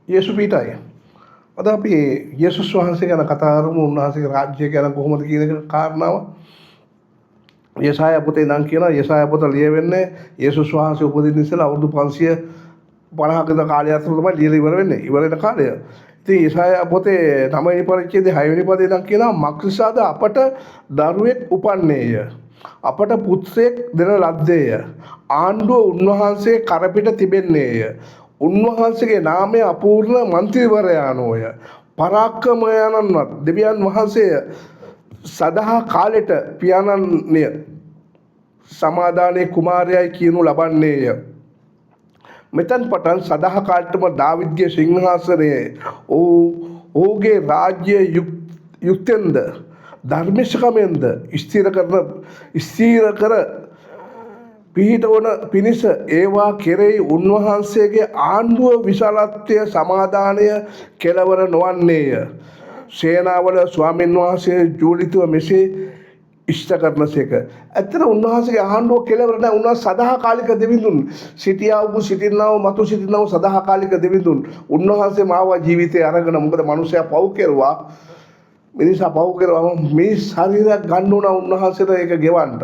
යේසු පීඨයි. අද අපි යේසුස් වහන්සේ ගැන කතා කරමු. උන්වහන්සේගේ රාජ්‍ය ගැන කොහොමද කියන එක කාරණාව. යසායා පොතේ නම් කියනවා යසායා පොත ලියවෙන්නේ යේසුස් වහන්සේ උපදින්න ඉස්සෙල්ලා අවුරුදු 550ක කාලය අතර තමයි ලියලා ඉවර වෙන්නේ. ඉවර වෙන කාලය. ඉතින් යසායා පොතේ 9 වෙනි පරිච්ඡේදයේ 6 වෙනි පදේ නම් කියනවා මක්නිසාද අපට දරුවෙක් උපන්නේය. අපට පුත්‍රයෙක් දෙන ලද්දේය. ආණ්ඩුව උන්වහන්සේ කරපිට තිබෙන්නේය. උන්වහන්සේගේ නාමය අපූර්ණ මන්ත්‍රීවරයාණෝය. පරාක්‍රමයන්වත් දෙවියන් වහන්සේ සදා කාලෙට පියාණන්ය සමාදානයේ කුමාරයයි කියනු ලබන්නේය. මෙතන් පටන් සදා කාලෙටම දාවිද්ගේ සිංහාසනයේ ඔහුගේ රාජ්‍ය යුක්තෙන්ද ධර්මිෂ්කමෙන්ද ස්ථිර කර පිහිටවන පිණිස ඒවා කෙරෙහි උන්වහන්සේගේ ආණ්ඩුව විශාලත්වය සමාදානය කෙලවර නොවන්නේය. සේනාවල ස්වාමීන් වහන්සේ ජූලිතව මෙසේ ඉෂ්ට කරනසේක. ඇත්තට උන්වහන්සේගේ ආණ්ඩුව කෙලවර නැහැ. උන්වහන්සේ සදාකාලික දෙවිඳුන් සිටියා වූ සිටින්නව මතු සිටින්නව සදාකාලික දෙවිඳුන්. උන්වහන්සේ මාව ජීවිතේ අරගෙන මොකද මිනිසයා පව් කෙරුවා. මිනිසා පව් කෙරුවා මේ ශරීරයක් ගන්න උනා උන්වහන්සේට ඒක ගෙවන්න.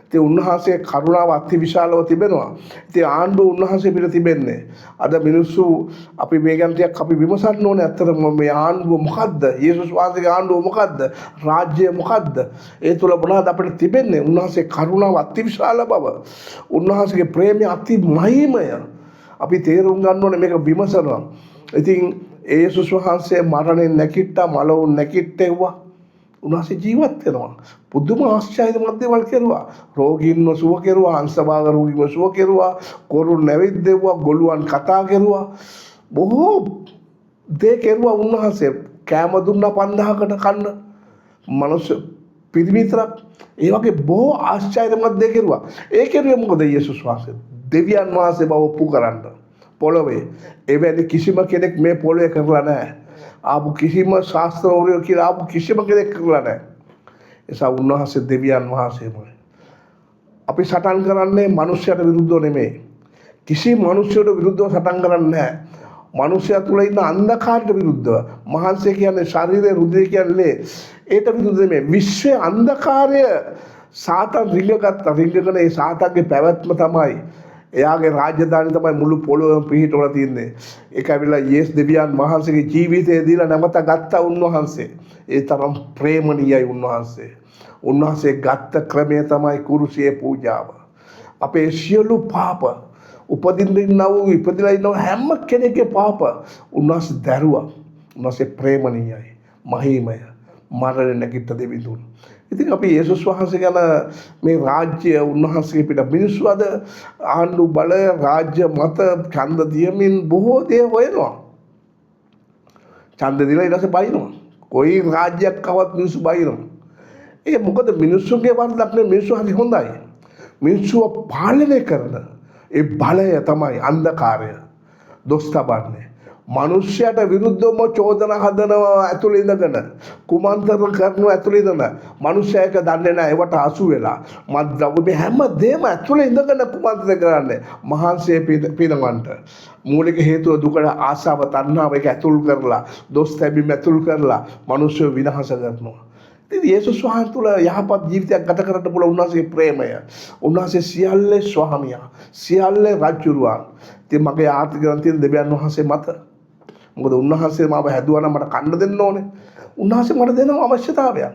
ඉතින් උන්වහන්සේ කරුණාව අති විශාලව තිබෙනවා. ඉතින් ආණ්ඩුව උන්වහන්සේ පිට තිබෙන්නේ. අද මිනිස්සු අපි මේ ගැන ටිකක් අපි විමසන්න ඕනේ. ඇත්තටම මේ ආණ්ඩුව මොකද්ද? යේසුස් වහන්සේගේ ආණ්ඩුව මොකද්ද? රාජ්‍යය මොකද්ද? ඒ තුල මොනවද අපිට තිබෙන්නේ? උන්වහන්සේ කරුණාව අති විශාල බව. උන්වහන්සේගේ ප්‍රේමය අති මහිමය. අපි තේරුම් ගන්න ඕනේ මේක විමසනවා. ඉතින් යේසුස් වහන්සේ මරණයෙන් නැගිට්ටා, මලවුන් නැගිට්ටෙව්වා. උන්වහන්සේ ජීවත් වෙනවා. පුදුම ආශ්චර්යමත් දේවල් කෙරුවා. රෝගීන්ව සුව කෙරුවා, අංශභාග රෝගීන්ව සුව කෙරුවා, කොරුන් නැවිද්දෙව්වා, ගොළුන් කතා කෙරුවා. බොහෝ දේ කෙරුවා උන්වහන්සේ. කෑම දුන්නා 5000කට කන්න. මනුස්ස පිරිමිතරක් ඒ වගේ බොහෝ ආශ්චර්යමත් දේ කෙරුවා. ඒ කෙරුවේ මොකද යේසුස් වහන්සේ? දෙවියන් වහන්සේ බව ඔප්පු කරන්න. පොළොවේ එවැනි කිසිම කෙනෙක් මේ පොළොවේ කරලා නැහැ. ආපු කිසිම ශාස්ත්‍රවරයෝ කියලා ආපු කිසිම කෙනෙක් කරලා නැහැ. ඒසා උන්වහන්සේ දෙවියන් වහන්සේමයි. අපි සටන් කරන්නේ මිනිස්යාට විරුද්ධව නෙමෙයි. කිසි මිනිස්යෙකුට විරුද්ධව සටන් කරන්නේ නැහැ. මිනිස්යා තුල ඉන්න අන්ධකාරයට විරුද්ධව. මහන්සිය කියන්නේ ශරීරයේ රුධිරය කියන්නේ ඒට විරුද්ධ නෙමෙයි. විශ්වයේ අන්ධකාරය සාතන් රිංගගෙන ඒ සාතන්ගේ පැවැත්ම තමයි එයාගේ රාජධානි තමයි මුළු පොළොවේම පිහිටවලා තියෙන්නේ. ඒක ඇවිල්ලා යේසුස් දෙවියන් වහන්සේගේ ජීවිතය දීලා නැවත ගත්ත උන්වහන්සේ. ඒ තරම් ප්‍රේමණීයයි උන්වහන්සේ. උන්වහන්සේ ගත්ත ක්‍රමය තමයි කුරුසියේ පූජාව. අපේ සියලු පාප ඉපදිලා ඉන්න හැම කෙනෙක්ගේ පාප උන්වහන්සේ දැරුවා. උන්වහන්සේ ප්‍රේමණීයයි, මහිමය, මරණය නැගිට දෙවිඳුන්. ඉතින් අපි යේසුස් වහන්සේ ගැන මේ රාජ්‍ය උන්වහන්සේ පිට මිනිස්සු අද ආණ්ඩු බලය රාජ්‍ය මත ඡන්ද දියමින් බොහෝ දේ හොයනවා. ඡන්ද දීලා ඊට පස්සේ බයිනවා. කොයි රාජ්‍යයක් කවත් මිනිස්සු බයිනවා. ඒ මොකද මිනිස්සුගේ වරදක් නෙවෙයි. මිනිස්සු හරි හොඳයි. මිනිස්සුව පාලනය කරන ඒ බලය තමයි අන්ධකාරය. දොස් තබන්නේ. මනුෂ්‍යයට විරුද්ධවම චෝදනා හදනවා ඇතුළේ ඉඳගෙන කුමන්ත්‍රණ කරනවා ඇතුළේ ඉඳගෙන මනුෂ්‍යයක දන්නේ නැහැ ඒවට අසු වෙලා මේ හැම දෙයක්ම ඇතුළේ ඉඳගෙන කුමන්ත්‍රණ කරන්නේ මහන්සිය පිනවන්ට මූලික හේතුව දුකට ආශාව තණ්හාව ඒක ඇතුල් කරලා දොස් තැබීම ඇතුල් කරලා මනුෂ්‍ය විනාශ කරනවා. ඉතින් යේසුස් වහන්සේ තුළ යහපත් ජීවිතයක් ගත කරන්න පුළුවන් උන්වහන්සේගේ ප්‍රේමය. උන්වහන්සේ සියල්ලේ ස්වාමියා, සියල්ලේ රජුරුවන්. ඉතින් මගේ ආර්ථික ග්‍රන්ථියේ දෙවියන් වහන්සේ මත මොකද උන්වහන්සේ මාව හැදුවා නම් මට කන්න දෙන්න ඕනේ. උන්වහන්සේ මට දෙන අවශ්‍යතාවයක්.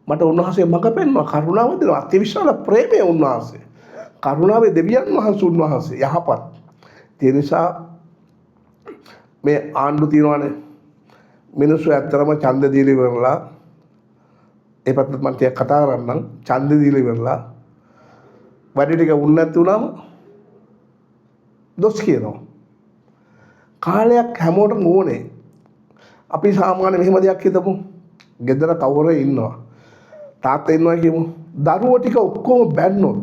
මට උන්වහන්සේ මඟ පෙන්වනවා, කරුණාව දෙනවා, අතිවිශාල ප්‍රේමය උන්වහන්සේ. කරුණාවේ දෙවියන් වහන්සේ උන්වහන්සේ යහපත්. ඒ නිසා මේ ආණ්ඩු තියනවානේ. මිනිස්සු ඇත්තරම ඡන්ද දීලා ඉවරලා ඒ පැත්තට මම ටිකක් කතා කරන්නම්. ඡන්ද දීලා ඉවරලා වැඩි ටික උන්නත් උනාම දොස් කියනවා. කාලයක් හැමෝටම ඕනේ. අපි සාමාන්‍ය මෙහෙම දෙයක් හිතමු. ගෙදර කවුරු ඉන්නවා. තාත්තා ඉන්නවා කියමු. දරුවෝ ටික ඔක්කොම බැන්නොත්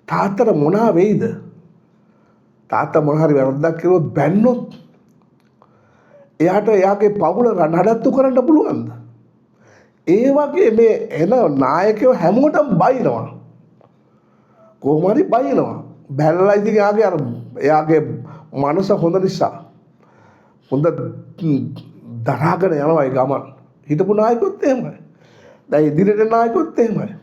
තාත්තට මොනවා වෙයිද? තාත්තා මොන හරි වැරද්දක් කළොත් බැන්නොත් එයාට එයාගේ පවුල නඩත්තු කරන්න පුළුවන්ද? ඒ වගේ මේ එන නායකයෝ හැමෝටම බයිනවා. කොහොම හරි බයිනවා. බැලලා ඉතින් එයාගේ මනස හොඳ නිසා හොඳ දරාගෙන යනවා ඒ ගමන්. හිටපු නායකයොත් එහෙමයි. දැන් ඉදිරියට නායකයොත් එහෙමයි.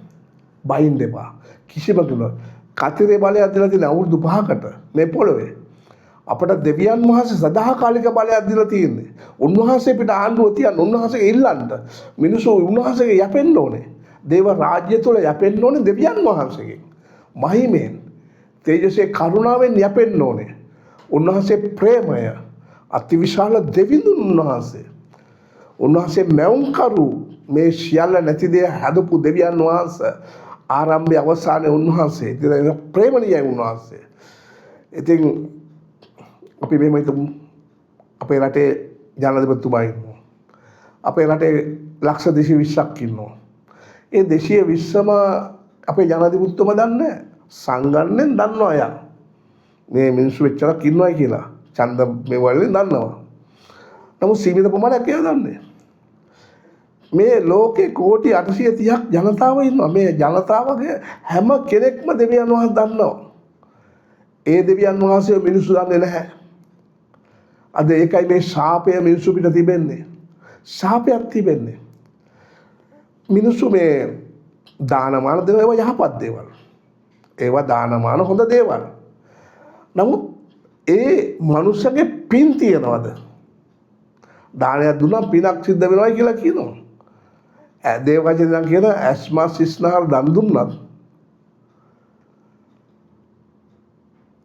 බයින් දෙපා. කිසිම කෙනෙක් කතරේ බලයක් දීලා තියෙන අවුරුදු 5කට මේ පොළවේ. අපට දෙවියන් වහන්සේ සදාකාලික බලයක් දීලා තියෙන්නේ. උන්වහන්සේ පිට ආණ්ඩුව තියන්න උන්වහන්සේගේ ඉල්ලන්න. මිනිස්සු උන්වහන්සේගේ යැපෙන්න ඕනේ. දේව රාජ්‍ය තුළ යැපෙන්න ඕනේ දෙවියන් වහන්සේගෙන්. මහිමෙන් තේජසේ කරුණාවෙන් යැපෙන්න ඕනේ. උන්වහන්සේ ප්‍රේමය අතිවිශාල දෙවිඳුන් උන්වහන්සේ. උන්වහන්සේ මෞංකරු මේ සියල්ල නැති දේ හදපු දෙවියන් වහන්සේ ආරම්භයේ අවසානයේ උන්වහන්සේ. ඉතින් ප්‍රේමණීයයි උන්වහන්සේ. ඉතින් අපි මෙහෙම හිතමු අපේ රටේ ජනාධිපතිතුමා ඉන්නවා. අපේ රටේ ලක්ෂ 220ක් ඉන්නවා. ඒ 220ම අපේ ජනාධිපතිතුමා දන්නේ නැහැ. සංගණ්ණයෙන් දන්නවා අය. මේ මිනිස්සු වෙච්චරක් ඉන්නවයි කියලා. ඡන්ද මේ වලින් දන්නවා. නමුත් සීමිත ප්‍රමාණයක් ඒවා දන්නේ. මේ ලෝකේ කෝටි 830ක් ජනතාව ඉන්නවා. මේ ජනතාවගේ හැම කෙනෙක්ම දෙවියන් වහන්සේ දන්නවා. ඒ දෙවියන් වහන්සේ මිනිස්සු දන්නේ නැහැ. අද ඒකයි මේ ශාපය මිනිස්සු පිට තිබෙන්නේ. ශාපයක් තිබෙන්නේ. මිනිස්සු මේ දානමාන දෙන ඒවා යහපත් දේවල්. ඒවා දානමාන හොඳ දේවල්. නමුත් ඒ මනුස්සගේ පින් තියනවද? දානයක් දුන්නා පිනක් සිද්ධ වෙනවා කියලා කියනවා. දේව වචනෙන් කියන ඇස්මා සිස්නහර දන් දුන්නත්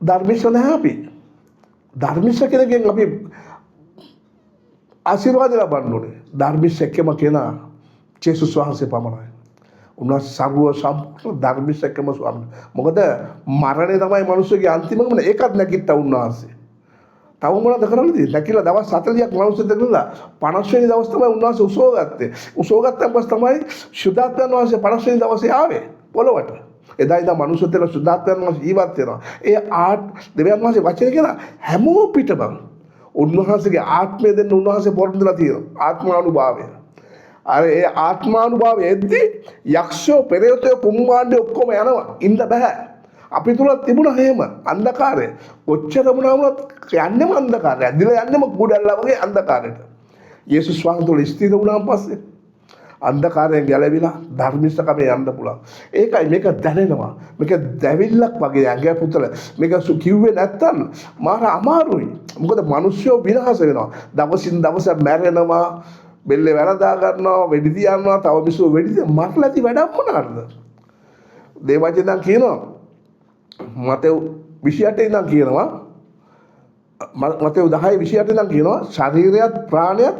ධර්මිෂ නැහැ අපි. ධර්මිෂ කෙනෙක්ගෙන් අපි ආශිර්වාද ලබන්න ඕනේ. ධර්මිෂ එක්කම කෙනා ජේසුස් වහන්සේ පමණයි. උන්වහන්සේ සර්ව සම්පූර්ණ ධර්මිෂ එක්කම ස්වාමීන්. මොකද මරණය තමයි මිනිස්සුගේ අන්තිමම ඒකත් නැගිට්ටා උන්වහන්සේ. තව මොනවද කරන්නේ? නැකිලා දවස් 40ක් මිනිස්සු දෙන්නා 50 වෙනි දවස් තමයි උන්වහන්සේ උසෝගත්තේ. උසෝගත්තන් පස්සේ තමයි සුද්ධාත්මයන් වහන්සේ 50 වෙනි දවසේ ආවේ පොළොවට. එදා ඉඳන් මිනිස්සු දෙන සුද්ධාත්මයන් වහන්සේ ජීවත් වෙනවා. ඒ දෙවියන් වහන්සේ වචනේ කියන හැමෝම පිටම උන්වහන්සේගේ ආත්මය දෙන්න උන්වහන්සේ පොරොන්දුලා තියෙනවා. ආත්මානුභාවය. අර ඒ ආත්මානුභාවය එද්දී යක්ෂයෝ පෙරේතයෝ කුම්මාණ්ඩේ ඔක්කොම යනවා. ඉන්න බෑ. අපි තුල තිබුණා හේම අන්ධකාරය. කොච්චර වුණාම යන්නේම අන්ධකාරය. ඇදලා යන්නේම කුඩල්ලා වගේ අන්ධකාරයට. යේසුස් වහන්සේ තුල ස්ථිර වුණාන් පස්සේ අන්ධකාරයෙන් ගැලවිලා ධර්මිෂ්ඨකමේ යන්න පුළුවන්. ඒකයි මේක දැනෙනවා. මේක දැවිල්ලක් වගේ ඇඟ පුතල. මේක කිව්වේ නැත්තම් මාර අමාරුයි. මොකද මිනිස්සු විනාශ වෙනවා. දවසින් දවස මැරෙනවා. බෙල්ලේ වැරදා ගන්නවා, වෙඩි තියනවා, තව මිනිස්සු වෙඩි තියනවා. මරලා ඇති වැඩක් මොනවාද? දේවචනන් කියනවා මතෙව් 28 ඉඳන් කියනවා මතෙව් 10:28 ඉඳන් කියනවා ශරීරයත් ප්‍රාණයත්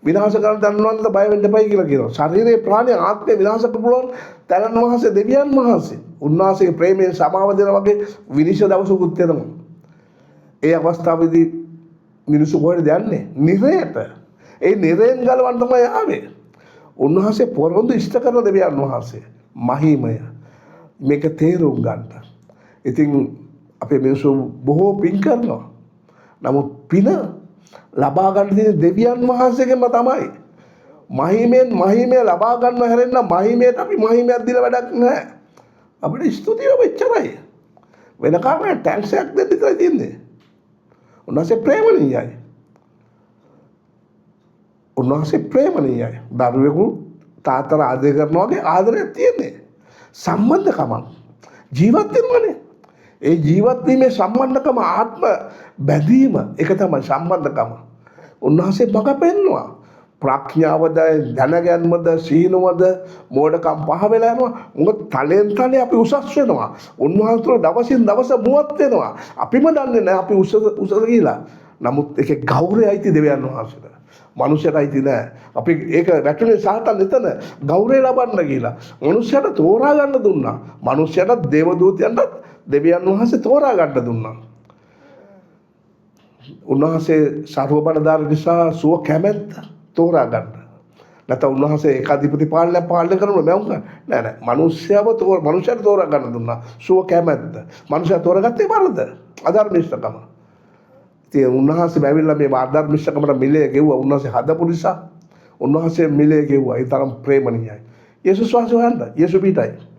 විනාශ කරන්න දන්නවන්ද බය වෙන්න එපයි කියලා කියනවා. ශරීරේ ප්‍රාණය ආත්මය විනාශ කරන්න පුළුවන් තරන් වහන්සේ දෙවියන් වහන්සේ. උන්වහන්සේගේ ප්‍රේමයෙන් සමාව දෙන වගේ විනිශ්චය දවසකුත් එනවා. ඒ අවස්ථාවේදී මිනිස්සු කොහෙද යන්නේ? නිරයට. ඒ නිරයෙන් ගලවන්න තමයි ආවේ. උන්වහන්සේ පොරොන්දු ඉෂ්ට කරන දෙවියන් වහන්සේ. මහිමය. මේක තේරුම් ගන්න. ඉතින් අපේ මිනිස්සු බොහෝ පින් කරනවා. නමුත් පින ලබා ගන්න තියෙන දෙවියන් වහන්සේගෙන්ම තමයි. මහිමය ලබා ගන්න හැරෙන්න මහිමයට අපි මහිමයක් දීලා වැඩක් නැහැ. අපිට ස්තුතිය වෙච්චරයි. වෙන කාරණා ටැක්ස් එකක් දෙන්න විතරයි තියෙන්නේ. උන්වහන්සේ ප්‍රේමණීයයි. උන්වහන්සේ ප්‍රේමණීයයි. දරුවෙකු තාත්තලා ආදරය කරනවා වගේ ආදරයක් තියෙන්නේ. සම්බන්ධකමක්. ජීවත් වෙනවනේ. ඒ ජීවත් වීමේ සම්බන්ධකම ආත්ම බැඳීම ඒක තමයි සම්බන්ධකම. උන්වහන්සේ මඟ පෙන්වනවා. ප්‍රඥාවද දැනගැන්මද සීනුවද මෝඩකම් පහ වෙලා යනවා. මොකද තලෙන් තලේ අපි උසස් වෙනවා. උන්වහන්සේ දවසින් දවස මුවත් වෙනවා. අපිම දන්නේ නැහැ අපි උසස් කියලා. නමුත් ඒකේ ගෞරවයයි ති දෙවියන් වහන්සේට. මනුෂ්‍යයටයි නෑ. අපි ඒක වැටුනේ සාතන් එතන ගෞරවය ලබන්න කියලා. මනුෂ්‍යයට තෝරා ගන්න දුන්නා. මනුෂ්‍යයට දේවදූතයන්ට දෙවියන් වහන්සේ තෝරා ගන්න දුන්නා. උන්වහන්සේ සර්ව බලධාරි නිසා සුව කැමැත්ත තෝරා ගන්න. නැත්නම් උන්වහන්සේ ඒකාධිපති පාලනය කරනවා නෑ. මනුෂ්‍යයට තෝරා ගන්න දුන්නා. සුව කැමැත්ත. මනුෂ්‍යයා තෝරාගත්තේ වරද? අධර්මිෂ්ඨකම. ඉතින් උන්වහන්සේ බැවිලා මේ අධර්මිෂ්ඨකමට මිලේ ගෙව්වා. උන්වහන්සේ හදපු නිසා උන්වහන්සේ මිලේ ගෙව්වා. ඒ තරම් ප්‍රේමණීයයි. යේසුස් වහන්සේ හොයන්න. යේසු පිටයි.